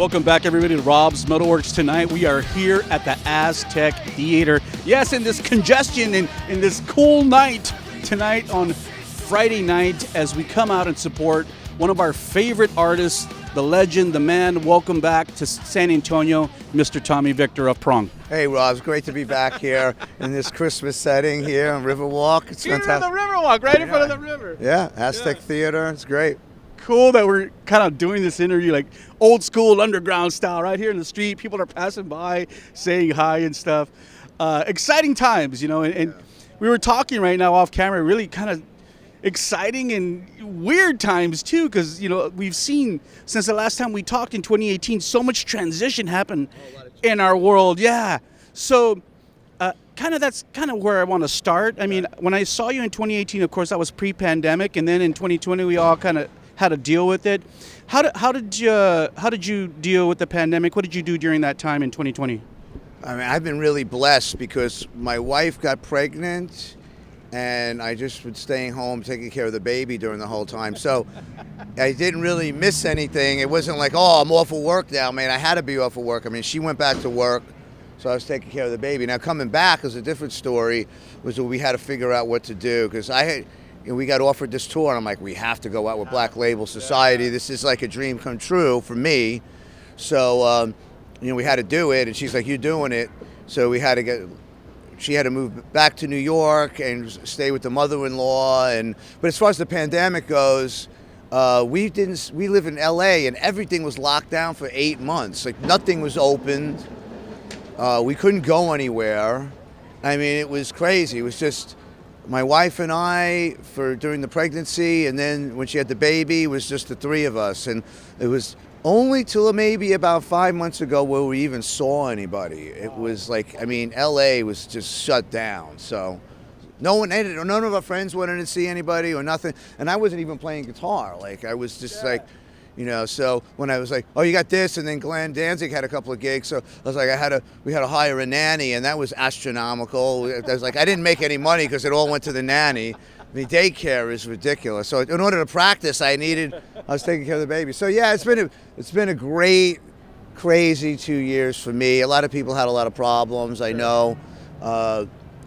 Welcome back, everybody, to Rob's MetalWorks. Tonight we are here at the Aztec Theatre. Yes, in this congestion and in this cool night tonight on Friday night as we come out and support one of our favorite artists, the legend, the man. Welcome back to San Antonio, Mr. Tommy Victor of Prong. Hey, Rob, it's great to be back here in this Christmas setting here on Riverwalk. It's here fantastic. On the Riverwalk, right in front of the river. Yeah, Aztec Theatre. It's great. Cool that we're kind of doing this interview like old school underground style right here in the street. People are passing by saying hi and stuff. Exciting times, you know, and we were talking right now off camera, really kind of exciting and weird times too, because, you know, we've seen since the last time we talked in 2018 so much transition happen in our world. Yeah. So that's kind of where I want to start. I mean, when I saw you in 2018, of course, that was pre-pandemic, and then in 2020 we all kind of had to deal with it. How did you deal with the pandemic? What did you do during that time in 2020? I mean, I've been really blessed because my wife got pregnant and I just was staying home taking care of the baby during the whole time. So I didn't really miss anything. It wasn't like, oh, I'm off of work now, man. I had to be off of work. I mean, she went back to work, so I was taking care of the baby. Now, coming back is a different story, was that we had to figure out what to do, because we got offered this tour, and I'm like, we have to go out with Black Label Society. This is like a dream come true for me. So, we had to do it, and she's like, you're doing it. So she had to move back to New York and stay with the mother-in-law. But as far as the pandemic goes, we live in LA, and everything was locked down for 8 months. Like, nothing was opened. We couldn't go anywhere. I mean, it was crazy. It was just my wife and I during the pregnancy, and then when she had the baby, it was just the three of us. And it was only till maybe about 5 months ago where we even saw anybody. It was like, I mean, LA was just shut down. So none of our friends wanted to see anybody or nothing. And I wasn't even playing guitar. Like, I was just like, so when I was like, oh, you got this, and then Danzig had a couple of gigs, so I was like, we had to hire a nanny, and that was astronomical. I was like, I didn't make any money because it all went to the nanny. The daycare is ridiculous. So in order to practice, I was taking care of the baby. So yeah, it's been a great, crazy 2 years for me. A lot of people had a lot of problems, I know.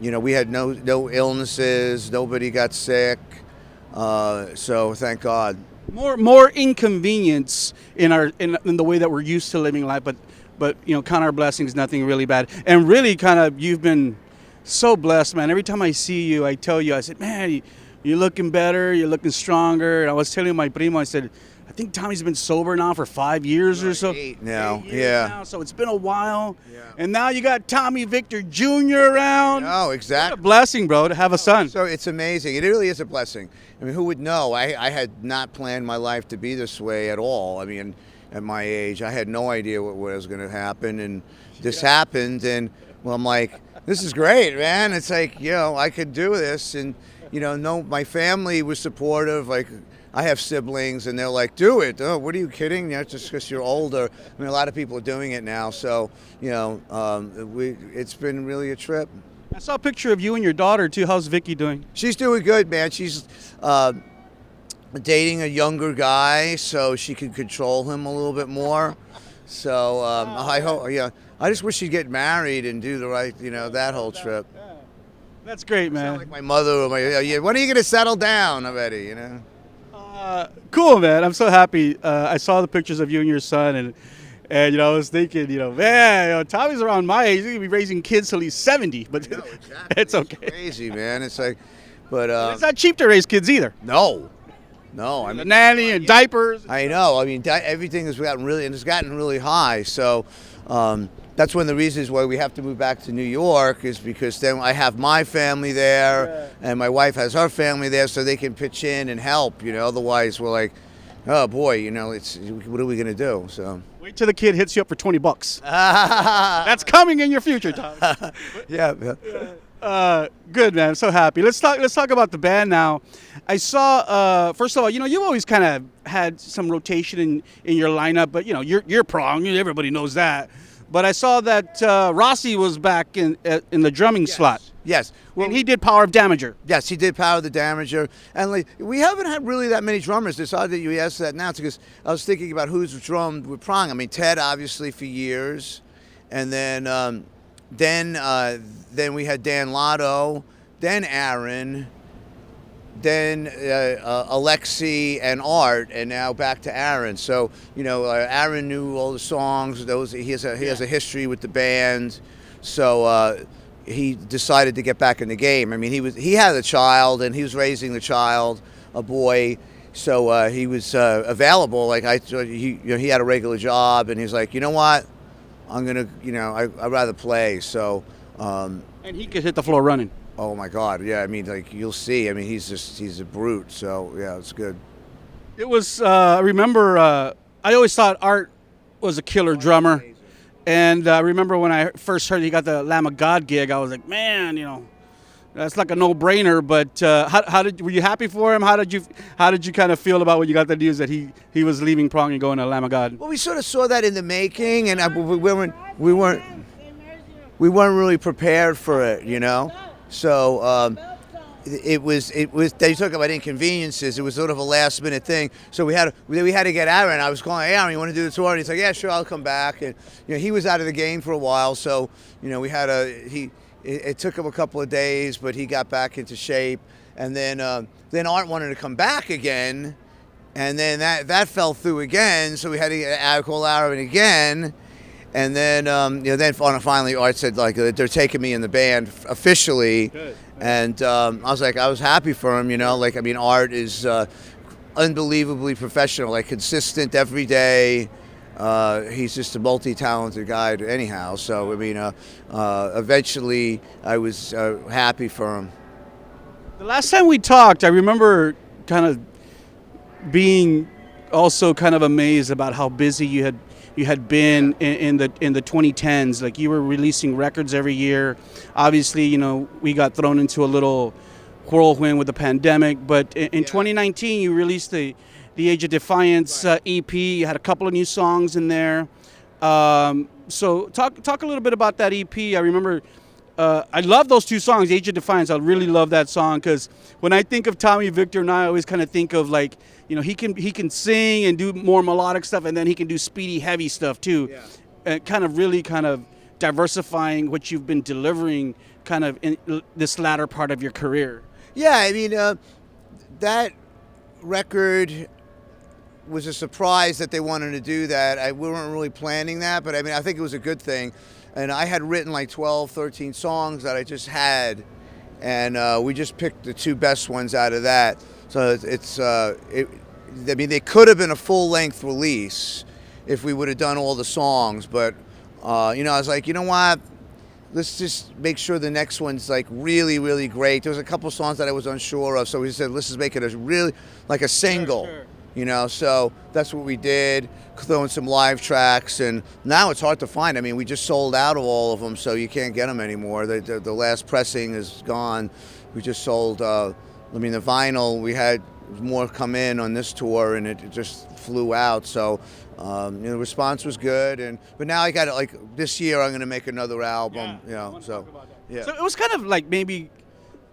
We had no illnesses, nobody got sick. So thank God. More inconvenience in the way that we're used to living life, but count our blessings, nothing really bad. And really you've been so blessed, man. Every time I see you, I tell you, I said, man, you're looking better, you're looking stronger. And I was telling my primo, I said, I think Tommy's been sober now for 5 years or so. 8 now, 8 years now, so it's been a while. Yeah. And now you got Tommy Victor Jr. around. No, exactly. What a blessing, bro, to have a son. So it's amazing. It really is a blessing. I mean, who would know? I had not planned my life to be this way at all. I mean, at my age, I had no idea what was going to happen. And this happened, and well, I'm like, this is great, man. It's like, I could do this. And, my family was supportive. Like, I have siblings, and they're like, do it. Oh, what are you kidding? That's just because you're older. I mean, a lot of people are doing it now. So, it's been really a trip. I saw a picture of you and your daughter, too. How's Vicky doing? She's doing good, man. She's dating a younger guy, so she can control him a little bit more. So I hope, I just wish she'd get married and do the right, that whole trip. Yeah. That's great, man. Like my mother or when are you going to settle down already, Cool, man. I'm so happy. I saw the pictures of you and your son, and I was thinking, man, Tommy's around my age. He's going to be raising kids till he's 70, but exactly. It's okay. It's crazy, man. It's like, but it's not cheap to raise kids either. No. I mean, the nanny and diapers. I know. I mean, everything has gotten really high. So that's one of the reasons why we have to move back to New York, is because then I have my family there, and my wife has her family there, so they can pitch in and help. Otherwise we're like, oh boy, what are we gonna do? So wait till the kid hits you up for $20. That's coming in your future, Tom. Yeah. Good, man. I'm so happy. Let's talk about the band now. I saw, first of all, you've always kind of had some rotation in your lineup, but you're Prong. Everybody knows that. But I saw that Rossi was back in the drumming slot. Yes. Well, And he did Power of Damager. yes, he did Power of the Damager. And like, we haven't had really that many drummers. It's odd that you asked that now because I was thinking about who's drummed with Prong. I mean, Ted, obviously, for years. And then we had Dan Lotto, then Aaron, then Alexi and Art, and now back to Aaron. So, Aaron knew all the songs. He has a history with the band. So he decided to get back in the game. I mean, he had a child, and he was raising the child, a boy. So he was available. Like he had a regular job, and he's like, you know what, I'm gonna, I'd rather play. So. And he could hit the floor running. Oh my God, yeah. I mean, like you'll see. I mean, he's a brute. So yeah, it's good. It was. I remember. I always thought Art was a killer drummer. And I remember when I first heard he got the Lamb of God gig, I was like, man, that's like a no-brainer. But were you happy for him? How did you kind of feel about when you got the news that he was leaving Prong and going to Lamb of God? Well, we sort of saw that in the making, and we weren't really prepared for it, So it was. They talk about inconveniences. It was sort of a last minute thing. So we had to get Aaron. I was calling, hey, Aaron, you want to do the tour? And he's like, yeah, sure, I'll come back. And he was out of the game for a while. So we had it took him a couple of days, but he got back into shape. And then Art wanted to come back again, and then that fell through again. So we had to call Aaron again. And then, then finally Art said, like, they're taking me in the band officially. Good. And I was happy for him, Like, I mean, Art is unbelievably professional, like consistent every day. He's just a multi-talented guy anyhow. So, I mean, eventually I was happy for him. The last time we talked, I remember kind of being also kind of amazed about how busy you had been in the 2010s. Like, you were releasing records every year. Obviously, we got thrown into a little whirlwind with the pandemic. But in 2019, you released the Age of Defiance EP. You had a couple of new songs in there. So talk a little bit about that EP. I remember I love those two songs, Age of Defiance. I really love that song because when I think of Tommy Victor and I always kind of think of like, he can sing and do more melodic stuff, and then he can do speedy, heavy stuff too. Yeah. And kind of diversifying what you've been delivering kind of in this latter part of your career. Yeah, I mean, that record was a surprise that they wanted to do that. We weren't really planning that, but I mean, I think it was a good thing. And I had written like 12, 13 songs that I just had, and we just picked the two best ones out of that. So I mean, they could have been a full-length release if we would have done all the songs, but I was like, you know what? Let's just make sure the next one's like really, really great. There was a couple songs that I was unsure of, so we said, let's just make it like a single. Sure. So that's what we did, throwing some live tracks, and now it's hard to find. I mean, we just sold out of all of them, so you can't get them anymore. The last pressing is gone. We just sold, the vinyl, we had more come in on this tour, and it just flew out, so the response was good. But now I got it, like, this year I'm going to make another album, so, yeah. So it was kind of like maybe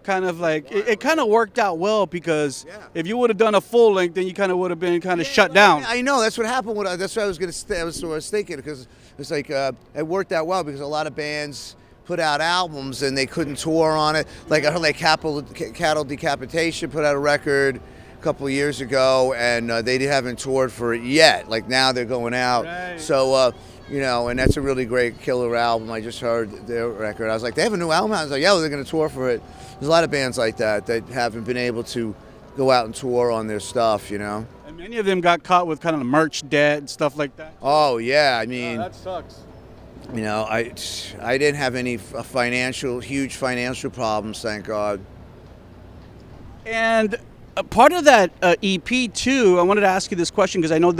it kind of worked out well because if you would have done a full length, then you kind of would have been kind of shut down. I know, that's what happened. That's what I was going to say. That's what I was thinking, because it's like it worked out well because a lot of bands put out albums and they couldn't tour on it. Like I heard like Cattle Decapitation put out a record a couple of years ago, and they haven't toured for it yet. Like now they're going out. Right. So and that's a really great killer album. I just heard their record. I was like, they have a new album? I was like, yeah, well, they're going to tour for it. There's a lot of bands like that haven't been able to go out and tour on their stuff, And many of them got caught with kind of merch debt and stuff like that. Oh, yeah. I mean, that sucks. I didn't have any huge financial problems, thank God. And part of that EP, too, I wanted to ask you this question because I know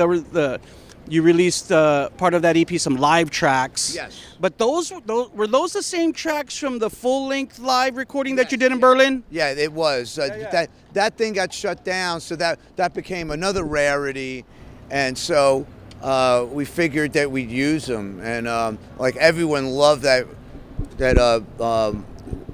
you released part of that EP, some live tracks. Yes. But were those the same tracks from the full-length live recording that you did in Berlin? Yeah, it was. That thing got shut down, so that became another rarity, and so we figured that we'd use them, and like everyone loved that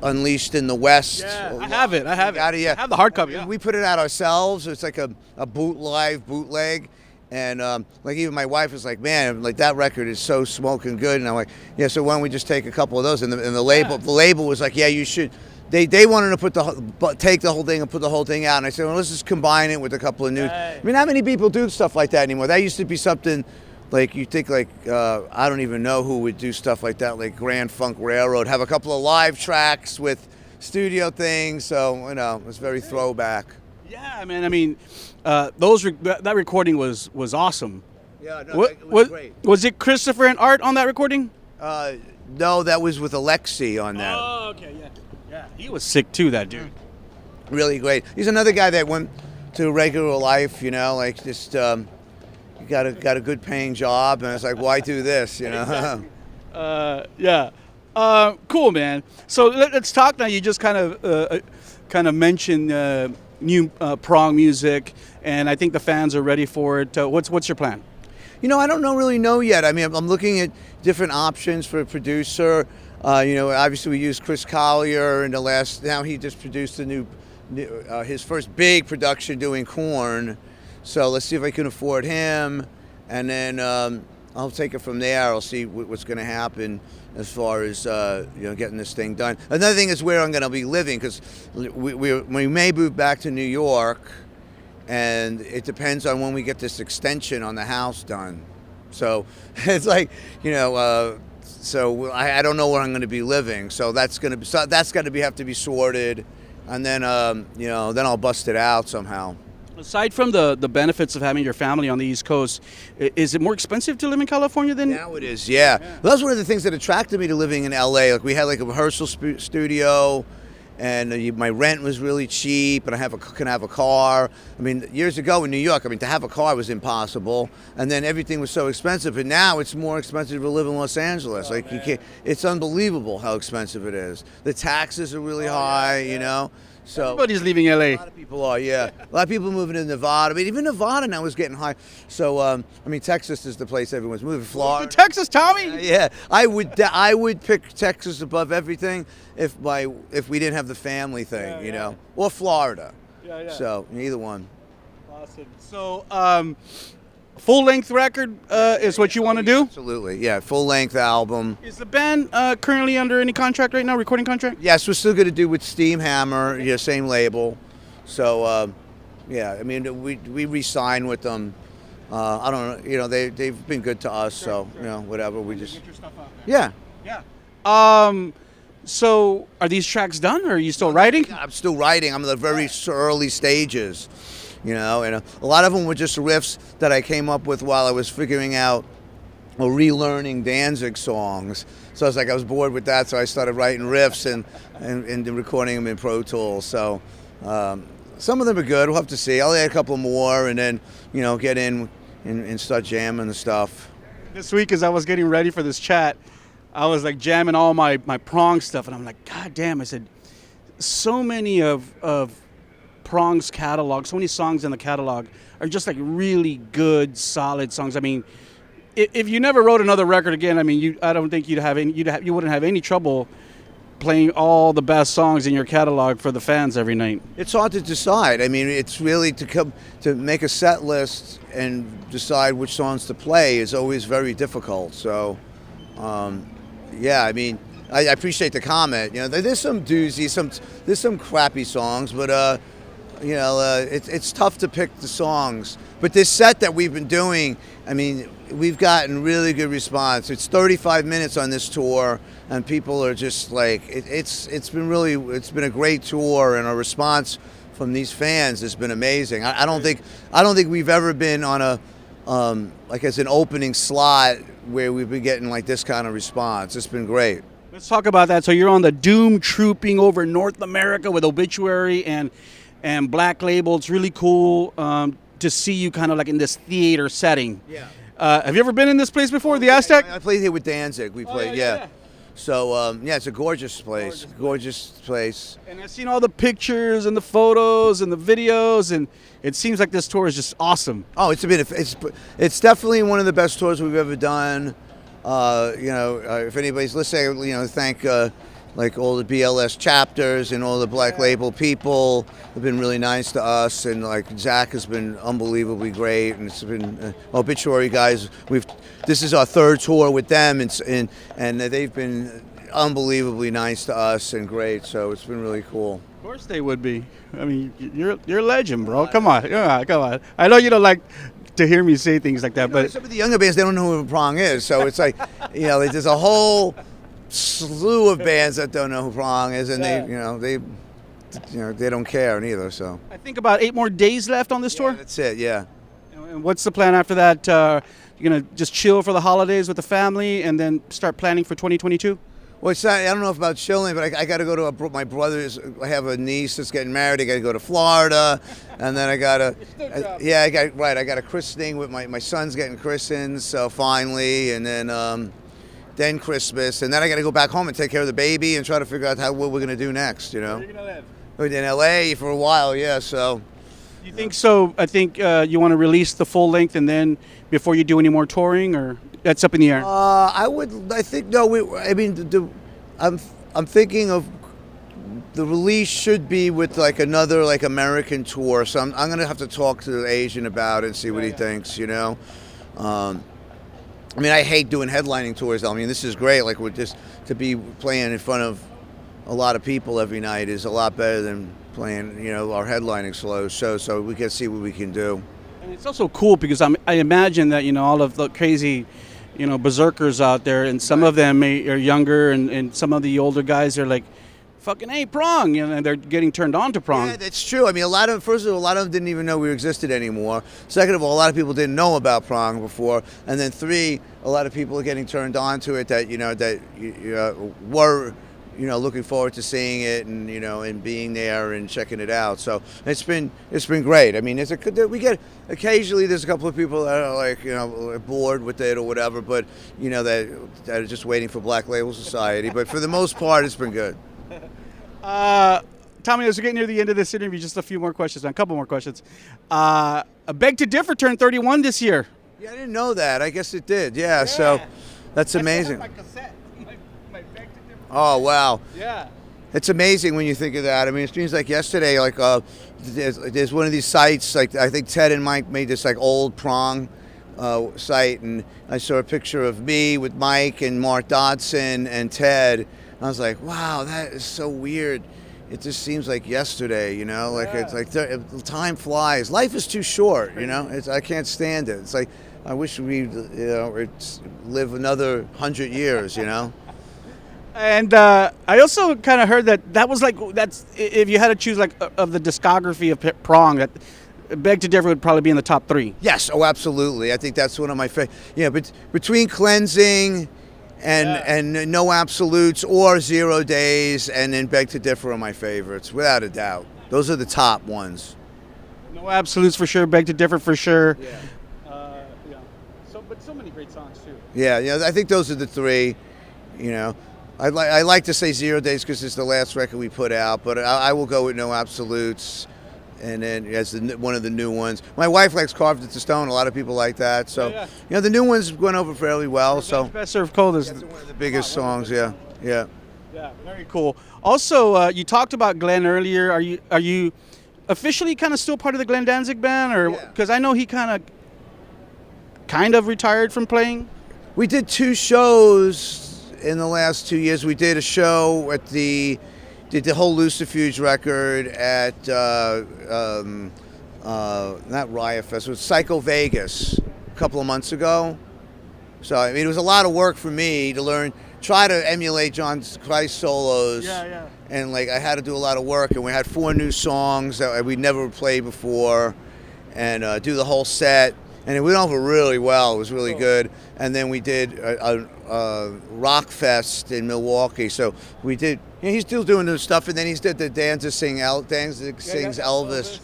Unleashed in the West. Yeah, I have it. I have it. Yeah. I have the hard copy. Yeah. We put it out ourselves. It's like a bootleg. And like even my wife was like, man, like that record is so smoking good. And I'm like, yeah, so why don't we just take a couple of those? And the label was like, yeah, you should. They wanted to take the whole thing and put the whole thing out. And I said, well, let's just combine it with a couple of new. I mean, how many people do stuff like that anymore? That used to be something like you think like I don't even know who would do stuff like that, like Grand Funk Railroad, have a couple of live tracks with studio things. So it's very throwback. Yeah, man. I mean, that recording was awesome. Yeah, no, it was great. Was it Christopher and Art on that recording? No, that was with Alexi on that. Oh, okay, yeah. He was sick too, that dude. Really great. He's another guy that went to regular life, like just got a good paying job, and it's like, why do this, Exactly. Yeah. Cool, man. So let's talk now. You just kind of mentioned new prong music, and I think the fans are ready for it. What's your plan? I don't really know yet. I mean, I'm looking at different options for a producer. Obviously we used Chris Collier in the last. Now he just produced his first big production doing Korn. So let's see if I can afford him, and then I'll take it from there. I'll see what's going to happen as far as getting this thing done. Another thing is where I'm going to be living, because we may move back to New York, and it depends on when we get this extension on the house done. So it's like so I don't know where I'm going to be living. So that's going to have to be sorted, and then then I'll bust it out somehow. Aside from the benefits of having your family on the East Coast, is it more expensive to live in California than? Now it is, yeah. Well, that's one of the things that attracted me to living in LA. Like we had like a rehearsal studio, and my rent was really cheap, and I can have a car. I mean, years ago in New York, to have a car was impossible, and then everything was so expensive. And now it's more expensive to live in Los Angeles. Like you can't. It's unbelievable how expensive it is. The taxes are really high, So everybody's leaving LA. A lot of people are, yeah. A lot of people moving to Nevada. I mean, even Nevada now is getting high. So, Texas is the place everyone's moving. Florida. Texas, Tommy. Yeah, I would pick Texas above everything if we didn't have the family thing, or Florida. Yeah. So either one. Awesome. So, full-length record is what you want to do? Absolutely, yeah. Full-length album. Is the band currently under any contract right now, recording contract? Yes, we're still going to do with Steamhammer, same label. So, I mean, we re-signed with them. I don't know, they've been good to us, sure. Whatever. We just. Get your stuff out there. Yeah. So, are these tracks done, or are you still writing? I'm still writing. I'm in the very early stages. And a lot of them were just riffs that I came up with while I was figuring out or relearning Danzig songs. So I was bored with that, so I started writing riffs and recording them in Pro Tools. So some of them are good. We'll have to see. I'll add a couple more and then, get in and start jamming the stuff. This week, as I was getting ready for this chat, I was like jamming all my prong stuff, and I'm like, God damn! I said, so many of Prong's catalog, so many songs in the catalog are just like really good, solid songs. I mean, if you never wrote another record again, I mean, I don't think you wouldn't have any trouble playing all the best songs in your catalog for the fans every night. It's hard to decide. I mean, it's really to make a set list and decide which songs to play is always very difficult. So, I mean, I appreciate the comment. There's some doozies, there's some crappy songs, but it's tough to pick the songs. But this set that we've been doing, I mean, we've gotten really good response. It's 35 minutes on this tour, and people are just like, it's been a great tour, and our response from these fans has been amazing. I don't think we've ever been on a like as an opening slot where we've been getting like this kind of response. It's been great. Let's talk about that. So you're on the Doom trooping over North America with Obituary and Black Label. It's really cool to see you kind of like in this theater setting. Yeah. Have you ever been in this place before, the Aztec? I played here with Danzig. We played, yeah. So, it's a gorgeous place. Gorgeous place. And I've seen all the pictures and the photos and the videos, and it seems like this tour is just awesome. Oh, it's it's definitely one of the best tours we've ever done. If anybody's listening, thank like all the BLS chapters and all the Black Label people have been really nice to us, and like Zach has been unbelievably great, and it's been Obituary guys. This is our third tour with them, and they've been unbelievably nice to us and great. So it's been really cool. Of course they would be. I mean, you're a legend, bro. Come on. I know you don't like to hear me say things like that, but some of the younger bands, they don't know who Prong is, so it's like, there's a whole slew of bands that don't know who Prong is, and they don't care neither. So I think about 8 more days left on this tour. That's it. Yeah. And what's the plan after that? You're gonna just chill for the holidays with the family, and then start planning for 2022. Well, it's not, I don't know about chilling, but I got to go to my brother's. I have a niece that's getting married. I got to go to Florida, and then I got I got a christening with my son's getting christened, so finally, and then Christmas, and then I got to go back home and take care of the baby and try to figure out what we're gonna do next. Where are you gonna live? In LA for a while, yeah. So. You think so? I think you want to release the full length, and then before you do any more touring, or that's up in the air. I think no. I'm thinking of the release should be with like another like American tour. So I'm gonna have to talk to the Asian about it and see what he thinks. I mean, I hate doing headlining tours. I mean, this is great. Like to be playing in front of a lot of people every night is a lot better than playing, our headlining show, so we can see what we can do. And it's also cool because I imagine that, all of the crazy, berserkers out there, and some of them are younger, and some of the older guys are like, fucking hey, Prong, and they're getting turned on to Prong. Yeah, that's true. I mean, first of all, a lot of them didn't even know we existed anymore. Second of all, a lot of people didn't know about Prong before. And then 3, a lot of people are getting turned on to it that, were looking forward to seeing it and being there and checking it out. So it's been great. I mean, we get occasionally there's a couple of people that are like bored with it or whatever, but that are just waiting for Black Label Society. But for the most part, it's been good. Tommy, as we're getting near the end of this interview, just a few more questions, a couple more questions. Beg to Differ turned 31 this year. Yeah, I didn't know that. I guess it did. Yeah. So that's amazing. Oh, wow. Yeah. It's amazing when you think of that. I mean, it seems like yesterday, like there's one of these sites, like I think Ted and Mike made this like old Prong site, and I saw a picture of me with Mike and Mark Dodson and Ted. I was like, wow, that is so weird. It just seems like yesterday, It's like time flies. Life is too short, I can't stand it. It's like I wish we, live another 100 years, And I also kind of heard that was that's if you had to choose like of the discography of Prong, that Beg to Differ would probably be in the top 3. Yes, oh, absolutely. I think that's one of my favorite. Yeah, but between Cleansing and No Absolutes or 0 Days and then Beg to Differ are my favorites, without a doubt. Those are the top ones. No Absolutes for sure, Beg to Differ for sure. Yeah. But so many great songs too. Yeah, I think those are the 3. I like to say 0 Days because it's the last record we put out, but I will go with No Absolutes, and then as one of the new ones. My wife likes Carved into Stone. A lot of people like that. So the new ones went over fairly well. So Best Served Cold is one of the biggest songs. Yeah. Yeah, very cool. Also, you talked about Glenn earlier. Are you officially kind of still part of the Glenn Danzig band, or because I know he kind of retired from playing? We did 2 shows in the last 2 years. We did a show did the whole Lucifuge record at not Riot Fest, it was Psycho Vegas a couple of months ago. So I mean, it was a lot of work for me to try to emulate John Christ solos. Yeah. And like I had to do a lot of work, and we had 4 new songs that we'd never played before, and do the whole set. And it went over really well. It was really good. And then we did a rock fest in Milwaukee. So we did. He's still doing this stuff, and then he's did the Danzig Sings Elvis,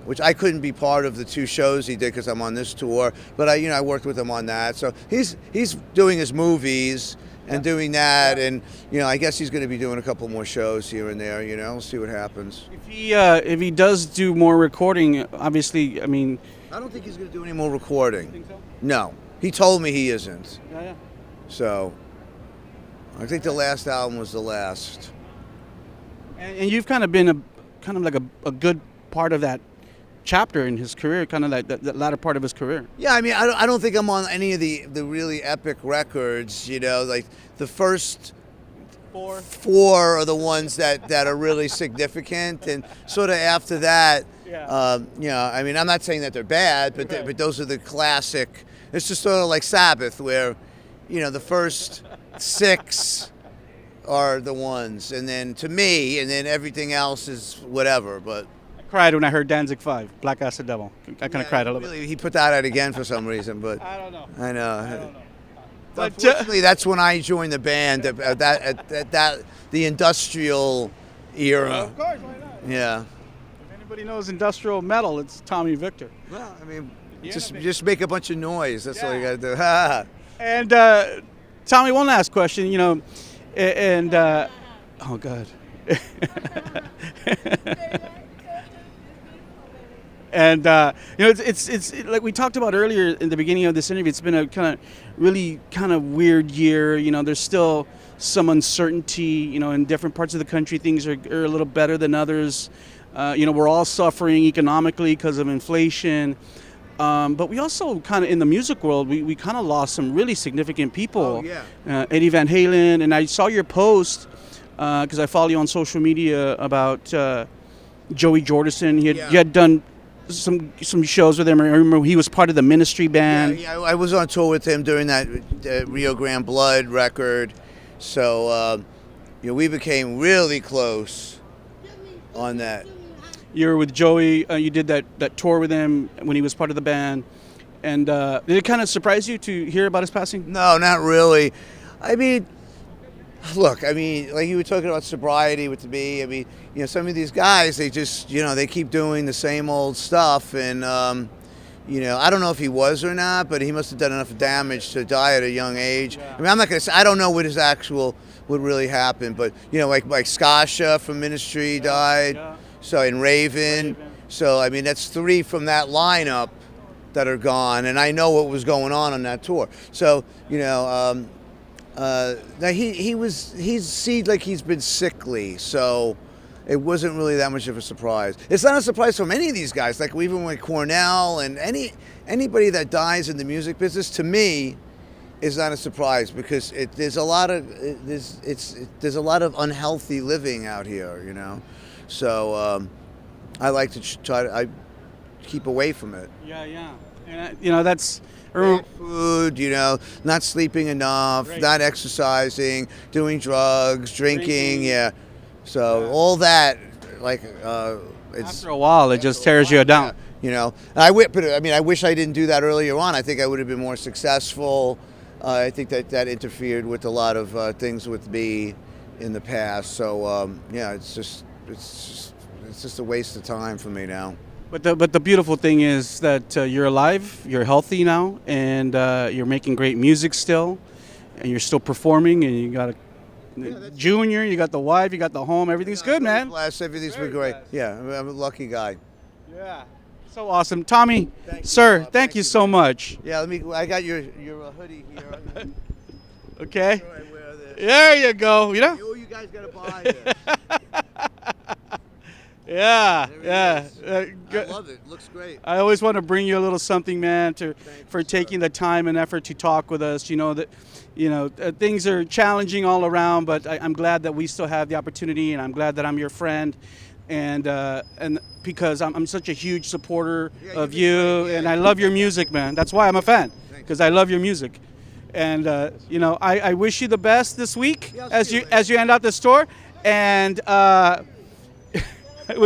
which I couldn't be part of the 2 shows he did because I'm on this tour. But I worked with him on that. So he's doing his movies and doing that, and I guess he's going to be doing a couple more shows here and there. We'll see what happens. If he does do more recording, obviously, I mean. I don't think he's going to do any more recording. You think so? No. He told me he isn't. Yeah. So, I think the last album was the last. And you've kind of been like a good part of that chapter in his career, kind of like the latter part of his career. Yeah, I mean, I don't think I'm on any of the really epic records, you know, like the first four are the ones that are really significant, and sort of after that, you know, I mean, I'm not saying that they're bad, but but those are the classic. It's just sort of like Sabbath, where, you know, the first 6 are the ones, and then to me, and then everything else is whatever, but. Cried when I heard Danzig 5, Black Acid Devil. I kind of cried a little bit. He put that out again for some reason, but I don't know. I know. I don't know. But unfortunately, that's when I joined the band. At the industrial era. Well, of course, why not? Yeah. If anybody knows industrial metal, it's Tommy Victor. Well, I mean, just make a bunch of noise. That's all you got to do. And Tommy, one last question. You know, and oh God. And you know, it's like we talked about earlier in the beginning of this interview. It's been a really weird year. You know, there's still some uncertainty. You know, in different parts of the country, things are a little better than others. You know, we're all suffering economically because of inflation. But we also in the music world, we kind of lost some really significant people. Oh, yeah. Eddie Van Halen, and I saw your post because I follow you on social media about Joey Jordison. He had done some shows with him. I remember he was part of the Ministry band. Yeah, I was on tour with him during that Rio Grande Blood record. So, you know, we became really close on that. You were with Joey. You did that tour with him when he was part of the band. And did it kind of surprise you to hear about his passing? No, not really. I mean, look, I mean, like you were talking about sobriety with me. I mean, you know, some of these guys, they just, you know, they keep doing the same old stuff. And, you know, I don't know if he was or not, but he must have done enough damage to die at a young age. Yeah. I mean, I'm not going to say, I don't know what really happened. But, you know, like Skasha from Ministry died. Yeah. So, and Raven. So, I mean, that's 3 from that lineup that are gone. And I know what was going on that tour. So, you know, he seemed like he's been sickly, so it wasn't really that much of a surprise. It's not a surprise from any of these guys, like even with Cornell and anybody that dies in the music business, to me, is not a surprise because there's a lot of unhealthy living out here, you know. So I like to I keep away from it. Yeah, and you know that's. Bad food, you know, not sleeping enough, not exercising, doing drugs, drinking, yeah. So all that, like, it's after a while, it just tears you down. You know, and I wish I didn't do that earlier on. I think I would have been more successful. I think that interfered with a lot of things with me in the past. So yeah, it's just a waste of time for me now. But the beautiful thing is that you're alive, you're healthy now, and you're making great music still, and you're still performing, and you got a junior, you got the wife, you got the home, everything's good, man. Blessed, everything's been great. Blessed. Yeah, I'm a lucky guy. Yeah, so awesome, Tommy, sir. Thank you so much. Yeah, I got your hoodie here. Okay. Sure I wear this. There you go. You know. You guys gotta buy this. Yeah. I love it. Looks great. I always want to bring you a little something, man, for taking the time and effort to talk with us. You know that, things are challenging all around, but I'm glad that we still have the opportunity, and I'm glad that I'm your friend, and because I'm such a huge supporter of you, and I love your music, man. That's why I'm a fan, because I love your music, and I wish you the best this week as you end out this tour, and. I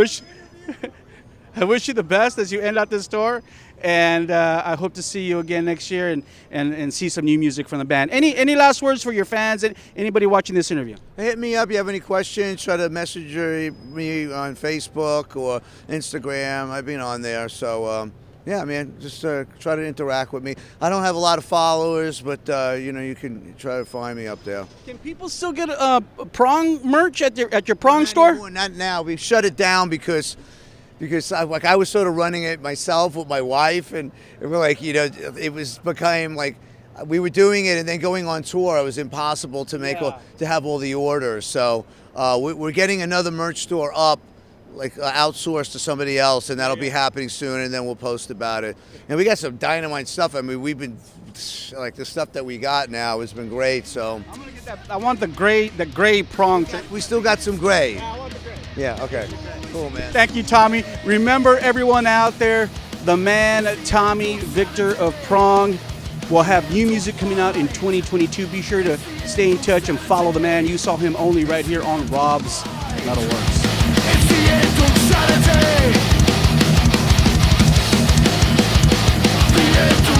wish you the best as you end out this tour, and I hope to see you again next year and see some new music from the band. Any last words for your fans and anybody watching this interview? Hit me up. You have any questions? Try to message me on Facebook or Instagram. I've been on there, so yeah, man, just try to interact with me. I don't have a lot of followers, but you can try to find me up there. Can people still get Prong merch at your Prong store? Anymore, not now. We've shut it down because I was sort of running it myself with my wife, and we're like, it was became like we were doing it and then going on tour. It was impossible to make to have all the orders. So we're getting another merch store up, like outsourced to somebody else, and that'll be happening soon. And then we'll post about it. And we got some dynamite stuff. I mean, we've been like the stuff that we got now has been great. So I'm gonna get that. I want the gray prong. We still got some gray. I want the gray. Yeah. Okay. Cool, man. Thank you, Tommy. Remember, everyone out there, the man Tommy Victor of Prong will have new music coming out in 2022. Be sure to stay in touch and follow the man. You saw him only right here on Rob's MetalWorks. It's the end of sanity. The end